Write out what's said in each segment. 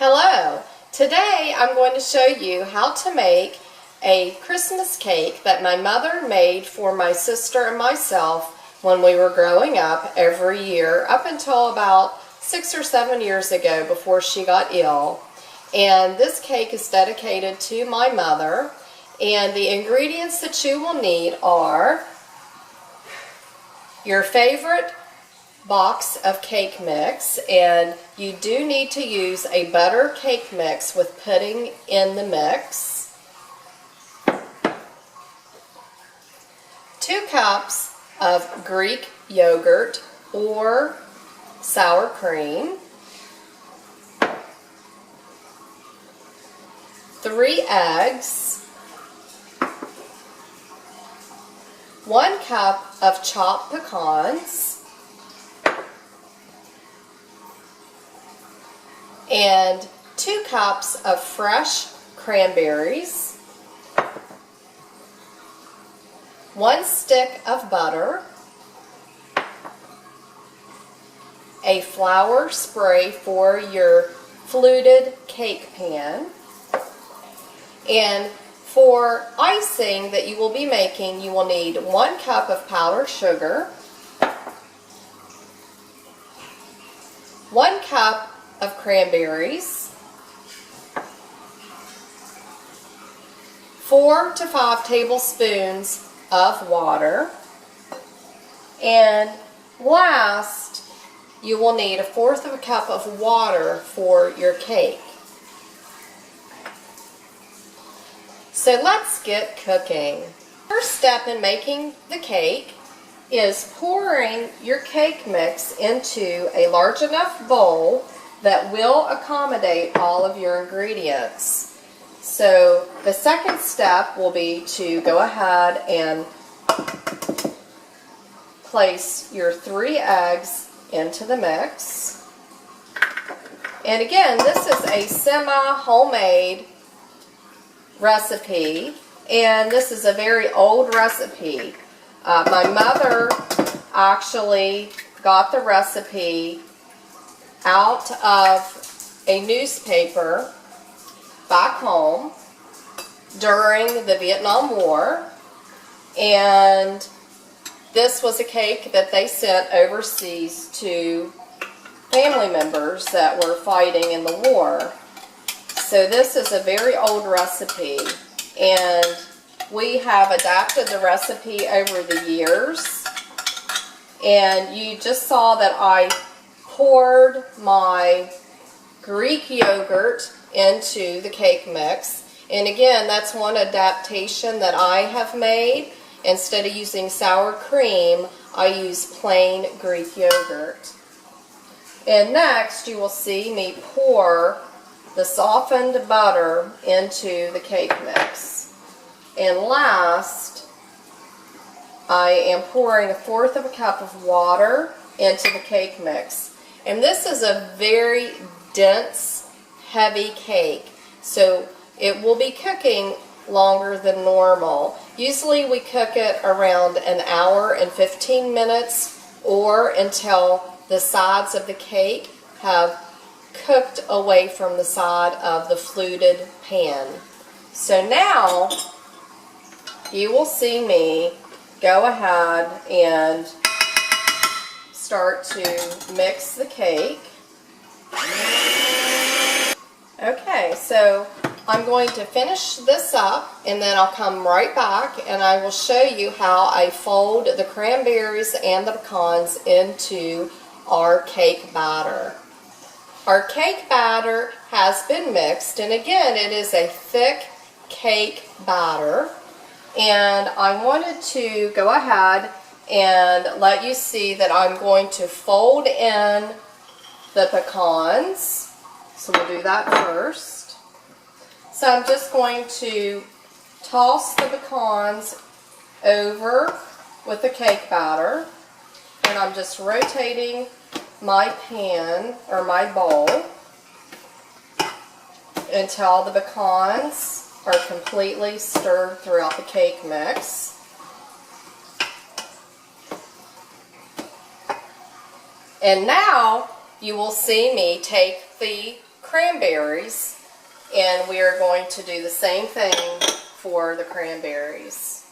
Hello! Today I'm going to show you how to make a Christmas cake that my mother made for my sister and myself when we were growing up every year up until about 6 or 7 years ago before she got ill. And this cake is dedicated to my mother, and the ingredients that you will need are your favorite box of cake mix, and you do need to use a butter cake mix with pudding in the mix, 2 cups of Greek yogurt or sour cream, 3 eggs, 1 cup of chopped pecans, and 2 cups of fresh cranberries, 1 stick of butter, a flour spray for your fluted cake pan, and for icing that you will be making, you will need 1 cup of powdered sugar, 1 cup of cranberries, 4 to 5 tablespoons of water, and last, you will need 1/4 of a cup of water for your cake. So let's get cooking. First step in making the cake is pouring your cake mix into a large enough bowl that will accommodate all of your ingredients. So the second step will be to go ahead and place your 3 eggs into the mix. And again, this is a semi-homemade recipe, and this is a very old recipe. My mother actually got the recipe out of a newspaper back home during the Vietnam War, and this was a cake that they sent overseas to family members that were fighting in the war. So this is a very old recipe, and we have adapted the recipe over the years. And you just saw that I poured my Greek yogurt into the cake mix. And again, that's one adaptation that I have made. Instead of using sour cream, I use plain Greek yogurt. And next, you will see me pour the softened butter into the cake mix. And last, I am pouring 1/4 of a cup of water into the cake mix. And this is a very dense, heavy cake, so it will be cooking longer than normal. Usually we cook it around 1 hour and 15 minutes or until the sides of the cake have cooked away from the side of the fluted pan. So now you will see me go ahead and start to mix the cake. Okay, so I'm going to finish this up, and then I'll come right back and I will show you how I fold the cranberries and the pecans into our cake batter. Our cake batter has been mixed, and again, it is a thick cake batter. And I wanted to go ahead and let you see that I'm going to fold in the pecans. So we'll do that first. So I'm just going to toss the pecans over with the cake batter, and I'm just rotating my pan or my bowl until the pecans are completely stirred throughout the cake mix. And now you will see me take the cranberry cranberries, and we are going to do the same thing for the cranberries.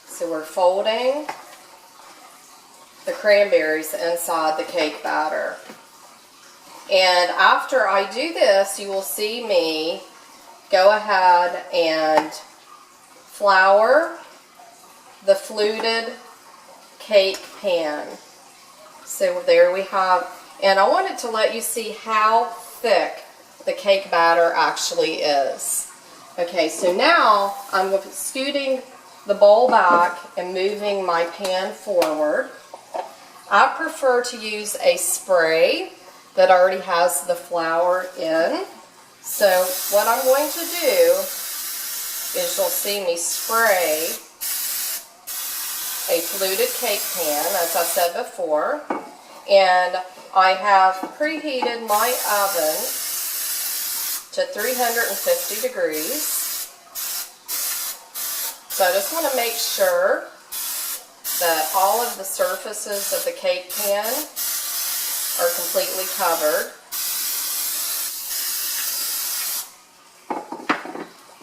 So we're folding the cranberries inside the cake batter. And after I do this, you will see me go ahead and flour the fluted cake pan. So there we have, and I wanted to let you see how thick the cake batter actually is. Okay, so now I'm scooting the bowl back and moving my pan forward. I prefer to use a spray that already has the flour in. So what I'm going to do is you'll see me spray a fluted cake pan, as I said before, and I have preheated my oven to 350 degrees. So I just want to make sure that all of the surfaces of the cake pan are completely covered.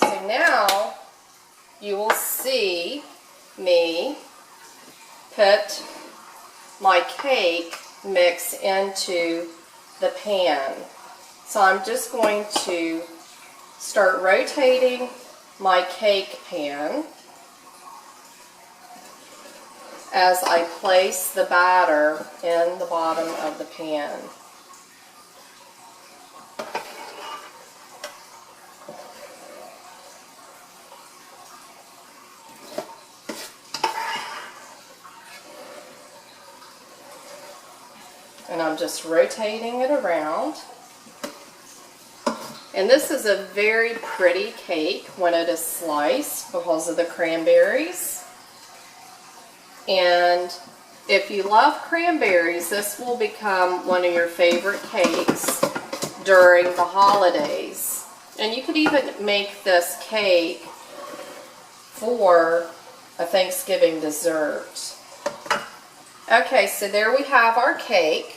So now you will see me put my cake mix into the pan. So I'm just going to start rotating my cake pan as I place the batter in the bottom of the pan. And I'm just rotating it around. And this is a very pretty cake when it is sliced because of the cranberries. And if you love cranberries, this will become one of your favorite cakes during the holidays. And you could even make this cake for a Thanksgiving dessert. Okay, so there we have our cake.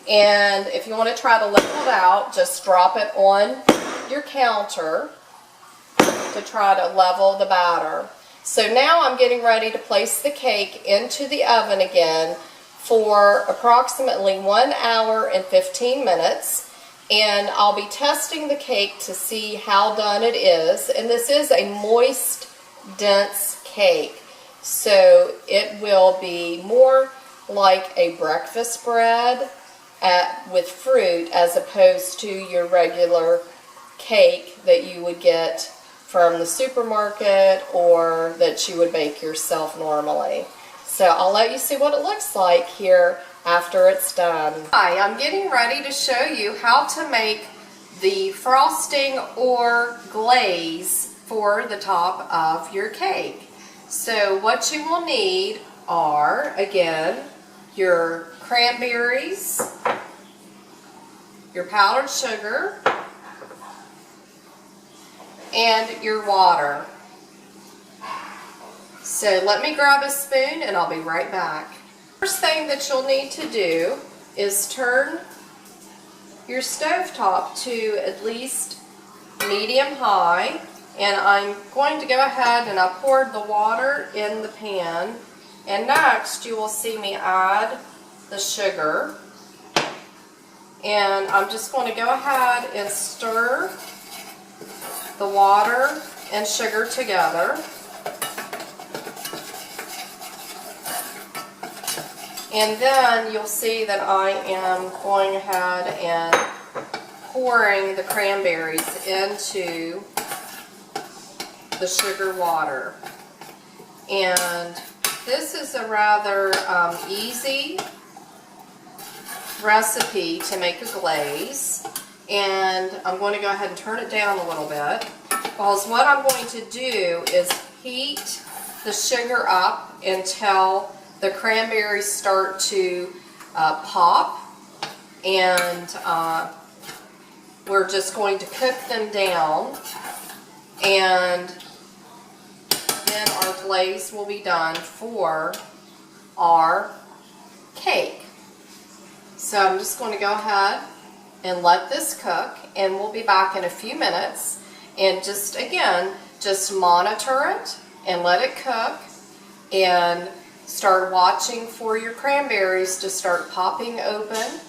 And if you want to try to level it out, just drop it on your counter to try to level the batter. So now I'm getting ready to place the cake into the oven again for approximately 1 hour and 15 minutes. And I'll be testing the cake to see how done it is. And this is a moist, dense cake. So it will be more like a breakfast bread with fruit as opposed to your regular cake that you would get from the supermarket or that you would bake yourself normally. So I'll let you see what it looks like here after it's done. Hi, I'm getting ready to show you how to make the frosting or glaze for the top of your cake. So what you will need are, again, your cranberries, your powdered sugar, and your water. So let me grab a spoon and I'll be right back. First thing that you'll need to do is turn your stovetop to at least medium high, and I'm going to go ahead and I poured the water in the pan, and next you will see me add the sugar, and I'm just going to go ahead and stir the water and sugar together. And then you'll see that I am going ahead and pouring the cranberries into the sugar water. And this is a rather easy recipe to make a glaze. And I'm going to go ahead and turn it down a little bit, because what I'm going to do is heat the sugar up until the cranberries start to pop, and we're just going to cook them down, and then our glaze will be done for our cake. So I'm just going to go ahead and let this cook, and we'll be back in a few minutes. And just again, just monitor it and let it cook, and start watching for your cranberries to start popping open,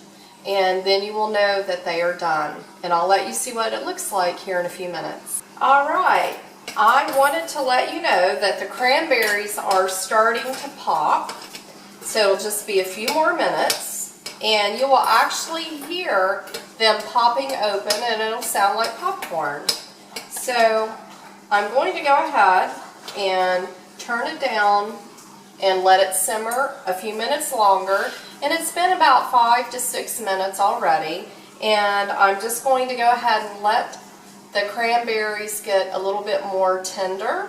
and then you will know that they are done. And I'll let you see what it looks like here in a few minutes. Alright, I wanted to let you know that the cranberries are starting to pop, so it'll just be a few more minutes, and you will actually hear them popping open, and it'll sound like popcorn. So I'm going to go ahead and turn it down and let it simmer a few minutes longer, and it's been about 5 to 6 minutes already, and I'm just going to go ahead and let the cranberries get a little bit more tender.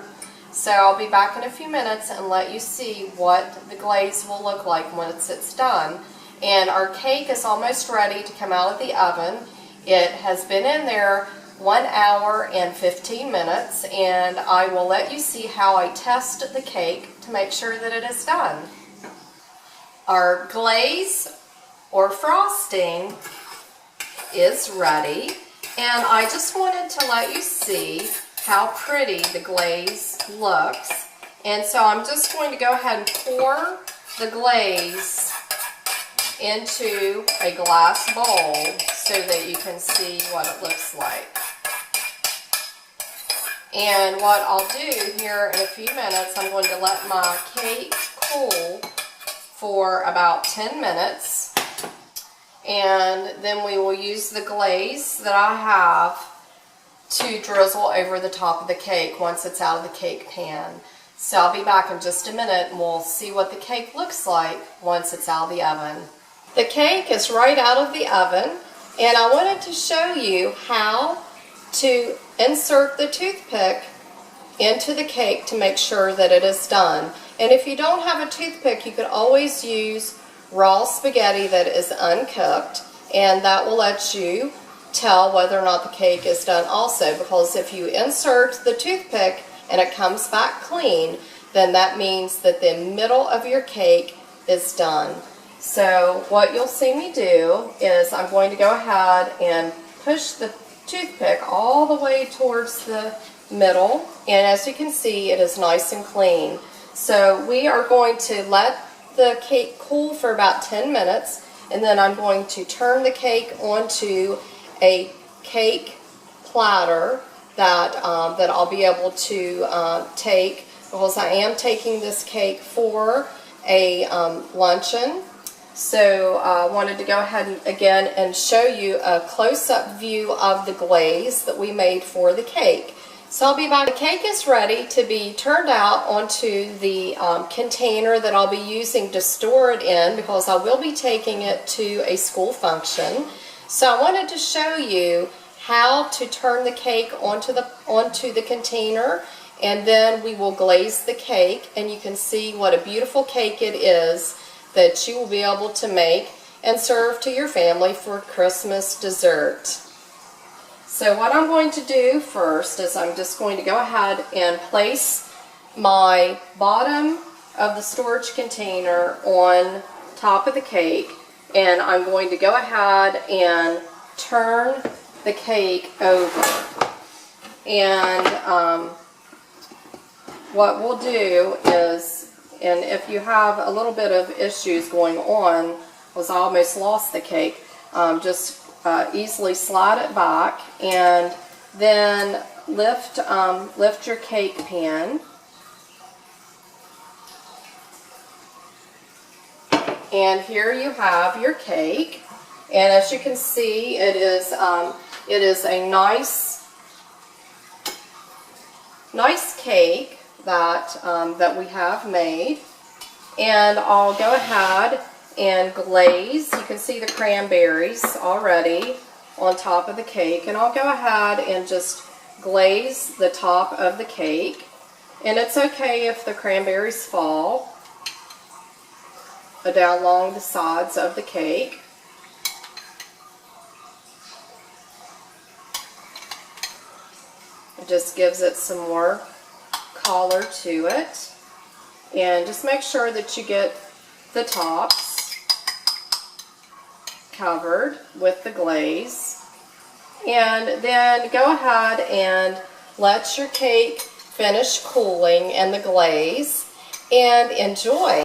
So I'll be back in a few minutes and let you see what the glaze will look like once it's done. And our cake is almost ready to come out of the oven. It has been in there 1 hour and 15 minutes, and I will let you see how I test the cake to make sure that it is done. Our glaze or frosting is ready, and I just wanted to let you see how pretty the glaze looks. And so I'm just going to go ahead and pour the glaze into a glass bowl so that you can see what it looks like. And what I'll do here in a few minutes, I'm going to let my cake cool for about 10 minutes, and then we will use the glaze that I have to drizzle over the top of the cake once it's out of the cake pan. So I'll be back in just a minute and we'll see what the cake looks like once it's out of the oven. The cake is right out of the oven, and I wanted to show you how to insert the toothpick into the cake to make sure that it is done. And if you don't have a toothpick, you could always use raw spaghetti that is uncooked, and that will let you tell whether or not the cake is done also, because if you insert the toothpick and it comes back clean, then that means that the middle of your cake is done. So what you'll see me do is I'm going to go ahead and push the toothpick all the way towards the middle, and as you can see, it is nice and clean. So we are going to let the cake cool for about 10 minutes, and then I'm going to turn the cake onto a cake platter that I'll be able to take, because I am taking this cake for a luncheon. So I wanted to go ahead and again and show you a close-up view of the glaze that we made for the cake. So I'll be back. The cake is ready to be turned out onto the container that I'll be using to store it in, because I will be taking it to a school function. So I wanted to show you how to turn the cake onto the container, and then we will glaze the cake, and you can see what a beautiful cake it is that you will be able to make and serve to your family for Christmas dessert. So what I'm going to do first is I'm just going to go ahead and place my bottom of the storage container on top of the cake, and I'm going to go ahead and turn the cake over. And what we'll do is, and if you have a little bit of issues going on, because I almost lost the cake, just easily slide it back, and then lift your cake pan, and here you have your cake. And as you can see, it is a nice cake that we have made. And I'll go ahead and glaze. You can see the cranberries already on top of the cake, and I'll go ahead and just glaze the top of the cake. And it's okay if the cranberries fall down along the sides of the cake. It just gives it some more color to it. And just make sure that you get the tops covered with the glaze. And then go ahead and let your cake finish cooling in the glaze and enjoy.